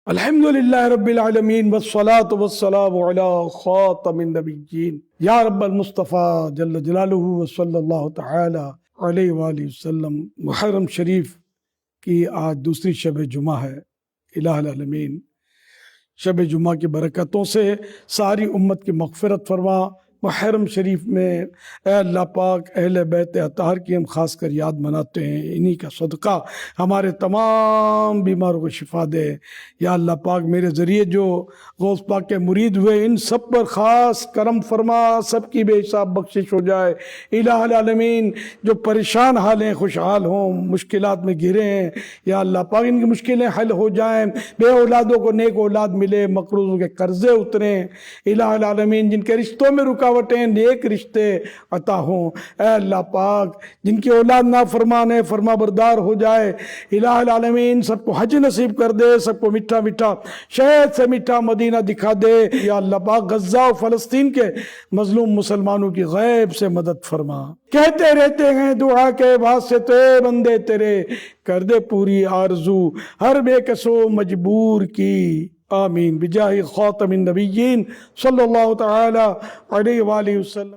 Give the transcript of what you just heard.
الحمدللہ رب العالمین والصلاة والسلام علی خاتم النبیین یا رب المصطفیٰ جل جلالہ وصلی اللہ تعالی علیہ وآلہ وسلم۔ محرم شریف کی آج دوسری شب جمعہ ہے۔ الہ العالمین شب جمعہ کی برکتوں سے ساری امت کی مغفرت فرما۔ محرم شریف میں اے اللہ پاک اہل بیت اطہار کی ہم خاص کر یاد مناتے ہیں، انہی کا صدقہ ہمارے تمام بیماروں کو شفا دے۔ یا اللہ پاک میرے ذریعے جو غوث پاک کے مرید ہوئے ان سب پر خاص کرم فرما، سب کی بے حساب بخشش ہو جائے۔ الہ العالمین جو پریشان حال ہیں خوشحال ہوں، مشکلات میں گھرے ہیں، یا اللہ پاک ان کی مشکلیں حل ہو جائیں، بے اولادوں کو نیک اولاد ملے، مقروضوں کے قرضے اتریں۔ الہ العالمین جن کے رشتوں میں رکاوٹیں نیک رشتے عطا ہوں۔ اے اللہ پاک جن کی اولاد نافرمان ہے فرما بردار ہو جائے۔ الہ العالمین سب کو حج نصیب کر دے، سب کو میٹھا میٹھا شہد سے میٹھا مدینہ دکھا دے۔ یا اللہ پاک غزہ و فلسطین کے مظلوم مسلمانوں کی غیب سے مدد فرما۔ کہتے رہتے ہیں دعا کے واسطے بندے تیرے، کر دے پوری آرزو ہر بے کسو مجبور کی۔ آمین بجاہ خاتم النبیین صلی اللہ تعالی علیہ وآلہ وسلم۔